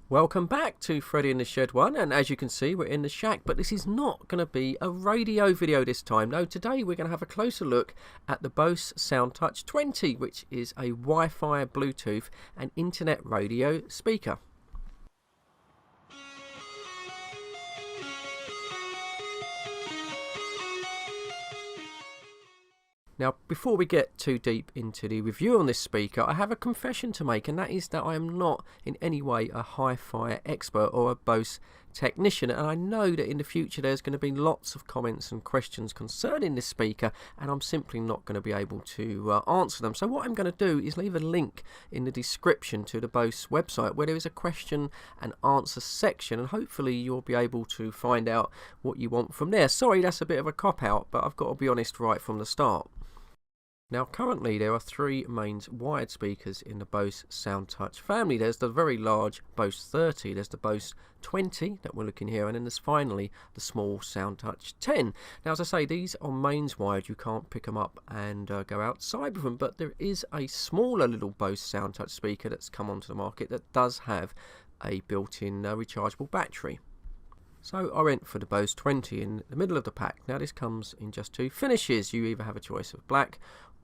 Welcome back to Freddy in the Shed 1, and as you can see we're in the shack, but this is not going to be a radio video this time. No, today we're going to have a closer look at the BOSE SoundTouch 20, which is a Wi-Fi, Bluetooth and internet radio speaker. Now, before we get too deep into the review on this speaker, I have a confession to make, and that is that I am not in any way a hi-fi expert or a BOSE technician, and I know that in the future there's going to be lots of comments and questions concerning this speaker, and I'm simply not going to be able to answer them. So what I'm going to do is leave a link in the description to the BOSE website where there is a question and answer section, and hopefully you'll be able to find out what you want from there. Sorry, that's a bit of a cop-out, but I've got to be honest right from the start. Now, currently there are three main wired speakers in the BOSE SoundTouch family. There's the very large BOSE 30, there's the BOSE 20 that we're looking here, and then there's finally the small SoundTouch 10. Now, as I say, these are mains wired. You can't pick them up and go outside with them, but there is a smaller little BOSE SoundTouch speaker that's come onto the market that does have a built-in rechargeable battery. So I went for the BOSE 20 in the middle of the pack. Now this comes in just two finishes. You either have a choice of black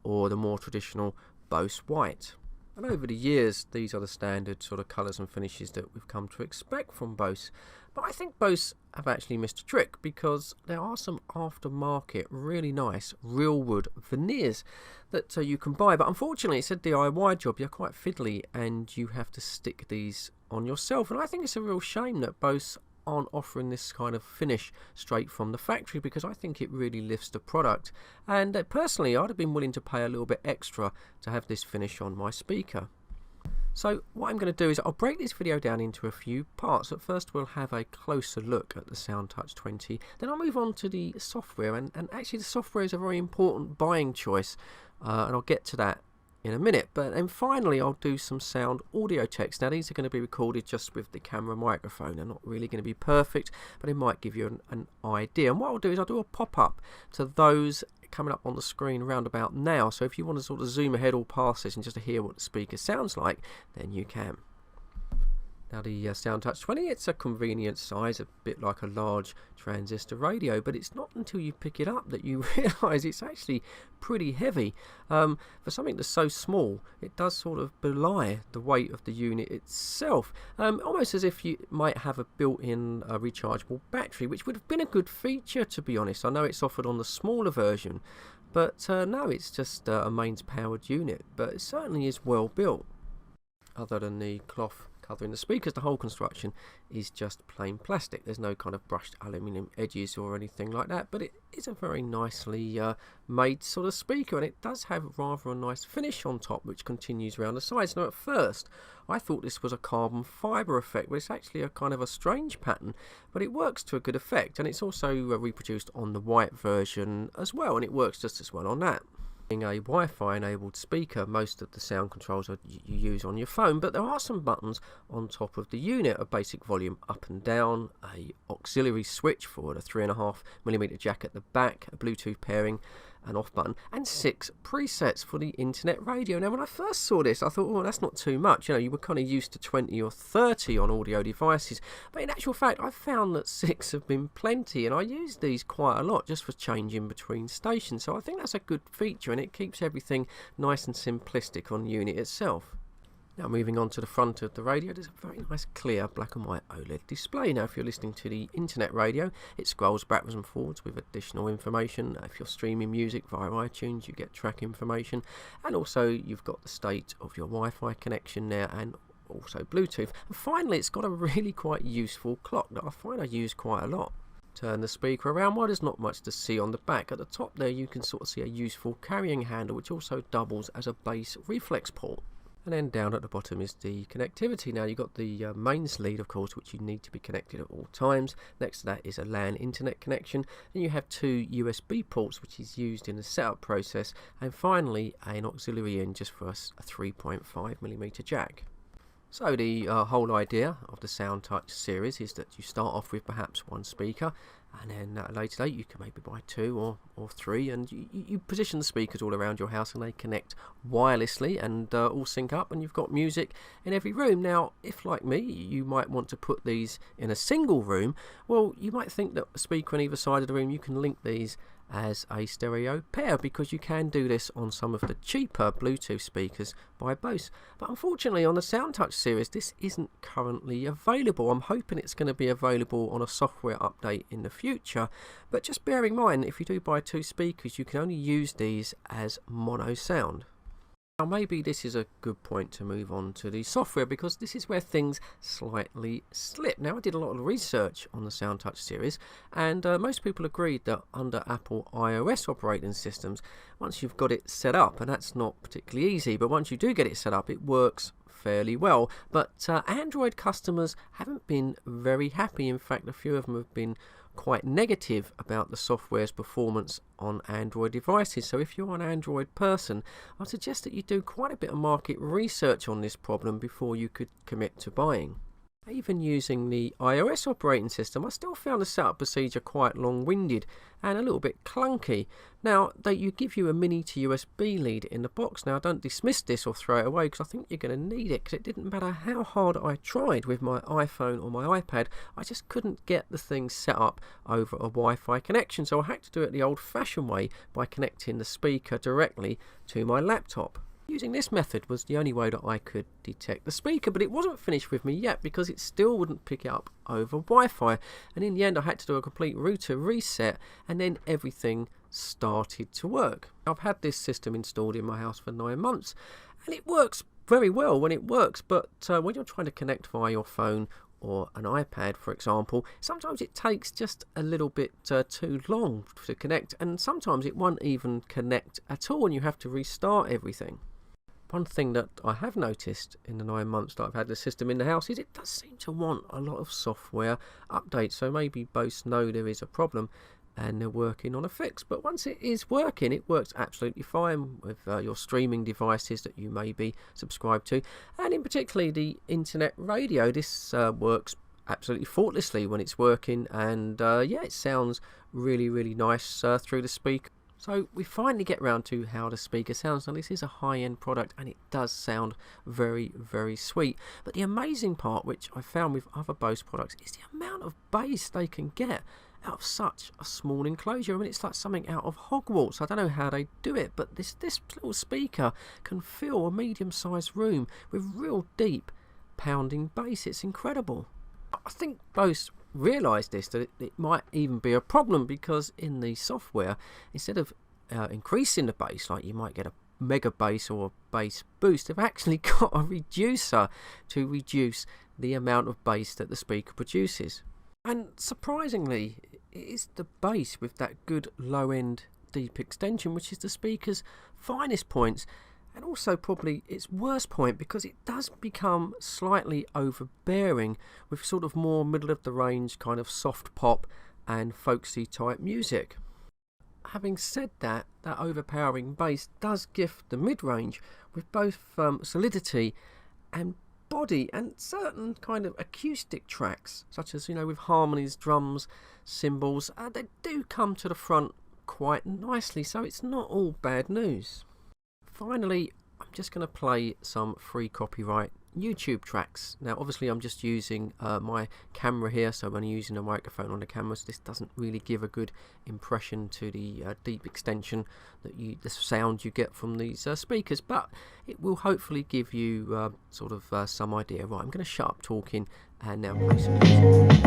or the more traditional BOSE white. And over the years, these are the standard sort of colours and finishes that we've come to expect from BOSE. But I think BOSE have actually missed a trick, because there are some aftermarket, really nice real wood veneers that you can buy. But unfortunately, it's a DIY job. You're quite fiddly and you have to stick these on yourself. And I think it's a real shame that BOSE aren't offering this kind of finish straight from the factory, because I think it really lifts the product, and personally I'd have been willing to pay a little bit extra to have this finish on my speaker. So what I'm going to do is I'll break this video down into a few parts. At first we'll have a closer look at the SoundTouch 20, then I'll move on to the software, and actually the software is a very important buying choice, and I'll get to that in a minute. But then finally I'll do some sound audio checks. Now these are going to be recorded just with the camera microphone. They're not really going to be perfect, but it might give you an idea. And what I'll do is I'll do a pop-up to those coming up on the screen around about now. So if you want to sort of zoom ahead or past this and just to hear what the speaker sounds like, then you can. Now the SoundTouch 20, it's a convenient size, a bit like a large transistor radio, but it's not until you pick it up that you realise it's actually pretty heavy. For something that's so small, it does sort of belie the weight of the unit itself, almost as if you might have a built-in rechargeable battery, which would have been a good feature, to be honest. I know it's offered on the smaller version, but no, it's just a mains powered unit, but it certainly is well built. Other than the cloth covering the speakers, the whole construction is just plain plastic. There's no kind of brushed aluminium edges or anything like that, but it is a very nicely made sort of speaker, and it does have rather a nice finish on top which continues around the sides. Now at first I thought this was a carbon fibre effect, but it's actually a kind of a strange pattern, but it works to a good effect, and it's also reproduced on the white version as well, and it works just as well on that. Being a Wi-Fi enabled speaker, most of the sound controls you use on your phone, but there are some buttons on top of the unit: a basic volume up and down, a auxiliary switch for the 3.5mm jack at the back, a Bluetooth pairing, an off button, and 6 presets for the internet radio. Now when I first saw this I thought, oh, that's not too much, you know, you were kind of used to 20 or 30 on audio devices, but in actual fact I found that 6 have been plenty, and I use these quite a lot just for changing between stations, so I think that's a good feature, and it keeps everything nice and simplistic on the unit itself. Now moving on to the front of the radio, there's a very nice clear black and white OLED display. Now if you're listening to the internet radio, it scrolls backwards and forwards with additional information. If you're streaming music via iTunes, you get track information, and also you've got the state of your Wi-Fi connection there, and also Bluetooth. And finally it's got a really quite useful clock that I find I use quite a lot. Turn the speaker around, well, there's not much to see on the back. At the top there you can sort of see a useful carrying handle which also doubles as a bass reflex port. And then down at the bottom is the connectivity. Now you've got the mains lead, of course, which you need to be connected at all times. Next to that is a LAN internet connection, and you have 2 USB ports which is used in the setup process, and finally an auxiliary in just for a 3.5mm jack. So the whole idea of the SoundTouch series is that you start off with perhaps one speaker, and then at a later date you can maybe buy 2 or 3, and you position the speakers all around your house and they connect wirelessly and all sync up, and you've got music in every room. Now, if like me you might want to put these in a single room, well, you might think that a speaker on either side of the room, you can link these as a stereo pair, because you can do this on some of the cheaper Bluetooth speakers by BOSE. But unfortunately on the SoundTouch series this isn't currently available. I'm hoping it's going to be available on a software update in the future, but just bear in mind, if you do buy 2 speakers you can only use these as mono sound. Now maybe this is a good point to move on to the software, because this is where things slightly slip. Now, I did a lot of research on the SoundTouch series, and most people agreed that under Apple iOS operating systems, once you've got it set up, and that's not particularly easy, but once you do get it set up it works fairly well. But Android customers haven't been very happy. In fact, a few of them have been quite negative about the software's performance on Android devices. So if you're an Android person, I suggest that you do quite a bit of market research on this problem before you could commit to buying. Even using the iOS operating system, I still found the setup procedure quite long-winded and a little bit clunky. Now, you give you a mini to USB lead in the box. Now, don't dismiss this or throw it away, because I think you're going to need it, because it didn't matter how hard I tried with my iPhone or my iPad, I just couldn't get the thing set up over a Wi-Fi connection. So I had to do it the old-fashioned way by connecting the speaker directly to my laptop. Using this method was the only way that I could detect the speaker, but it wasn't finished with me yet, because it still wouldn't pick it up over Wi-Fi, and in the end I had to do a complete router reset, and then everything started to work. I've had this system installed in my house for 9 months, and it works very well when it works, but when you're trying to connect via your phone or an iPad, for example, sometimes it takes just a little bit too long to connect, and sometimes it won't even connect at all, and you have to restart everything. One thing that I have noticed in the 9 months that I've had the system in the house is it does seem to want a lot of software updates. So maybe BOSE know there is a problem and they're working on a fix. But once it is working, it works absolutely fine with your streaming devices that you may be subscribed to. And in particularly the internet radio, this works absolutely faultlessly when it's working. And yeah, it sounds really, really nice through the speaker. So we finally get round to how the speaker sounds. Now, this is a high-end product and it does sound very, very sweet. But the amazing part, which I found with other BOSE products, is the amount of bass they can get out of such a small enclosure. I mean, it's like something out of Hogwarts. I don't know how they do it, but this little speaker can fill a medium-sized room with real deep pounding bass. It's incredible. I think BOSE realised this, that it might even be a problem, because in the software, instead of increasing the bass like you might get a mega bass or a bass boost, they've actually got a reducer to reduce the amount of bass that the speaker produces. And surprisingly, it is the bass with that good low-end deep extension which is the speaker's finest points, and also probably its worst point, because it does become slightly overbearing with sort of more middle of the range kind of soft pop and folksy type music. Having said that, that overpowering bass does gift the mid-range with both solidity and body, and certain kind of acoustic tracks, such as, with harmonies, drums, cymbals, they do come to the front quite nicely, so it's not all bad news. Finally, I'm just going to play some free copyright YouTube tracks. Now, obviously, I'm just using my camera here, so I'm only using a microphone on the camera, so this doesn't really give a good impression to the deep extension that the sound you get from these speakers, but it will hopefully give you sort of some idea. Right, I'm going to shut up talking and now play some music.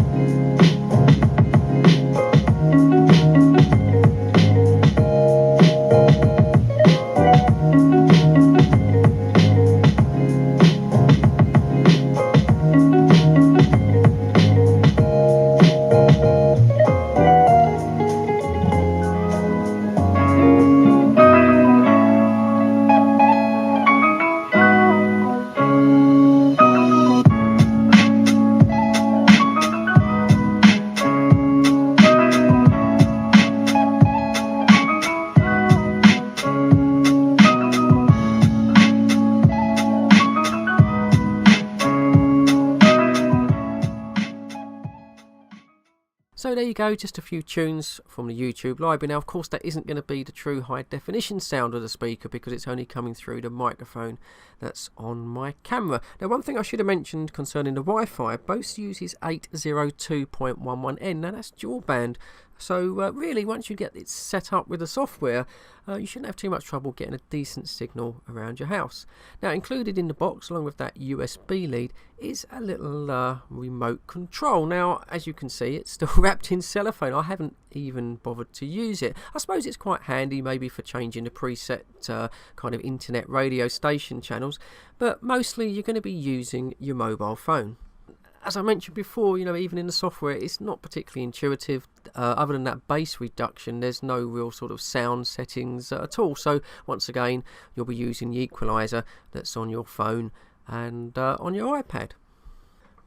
So there you go, just a few tunes from the YouTube library. Now of course that isn't going to be the true high definition sound of the speaker because it's only coming through the microphone that's on my camera. Now one thing I should have mentioned concerning the Wi-Fi, BOSE uses 802.11n. Now that's dual band. So really, once you get it set up with the software, you shouldn't have too much trouble getting a decent signal around your house. Now, included in the box, along with that USB lead, is a little remote control. Now, as you can see, it's still wrapped in cellophane. I haven't even bothered to use it. I suppose it's quite handy maybe for changing the preset kind of internet radio station channels, but mostly you're going to be using your mobile phone. As I mentioned before, even in the software, it's not particularly intuitive. Other than that bass reduction, there's no real sort of sound settings at all. So once again, you'll be using the equalizer that's on your phone and on your iPad.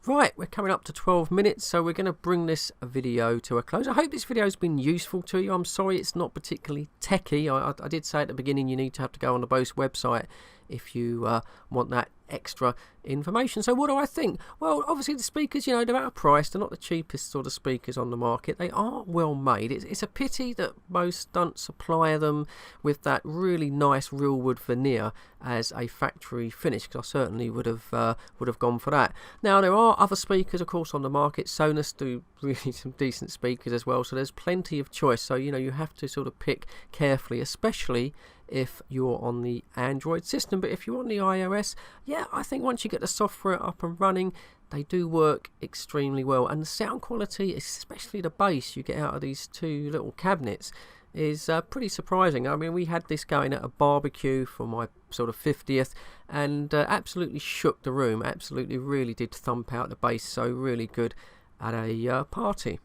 Right, we're coming up to 12 minutes, so we're going to bring this video to a close. I hope this video has been useful to you. I'm sorry it's not particularly techy. I did say at the beginning you need to have to go on the BOSE website if you want that extra information. So what do I think? Well, obviously the speakers, they're out of price. They're not the cheapest sort of speakers on the market. They are well made. It's a pity that most don't supply them with that really nice real wood veneer as a factory finish, because I certainly would have gone for that. Now there are other speakers, of course, on the market. Sonos do really some decent speakers as well, so there's plenty of choice. So you have to sort of pick carefully, especially if you're on the Android system. But if you're on the iOS, yeah, I think once you get the software up and running, they do work extremely well. And the sound quality, especially the bass you get out of these two little cabinets, is pretty surprising. I mean, we had this going at a barbecue for my sort of 50th and absolutely shook the room. Absolutely really did thump out the bass, so really good at a party.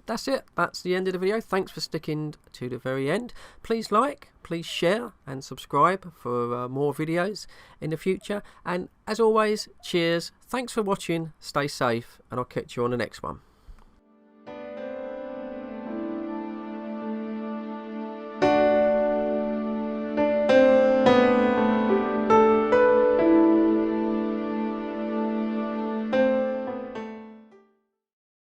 That's it. That's the end of the video. Thanks for sticking to the very end. Please like, please share and subscribe for more videos in the future. And as always, cheers. Thanks for watching. Stay safe, and I'll catch you on the next one.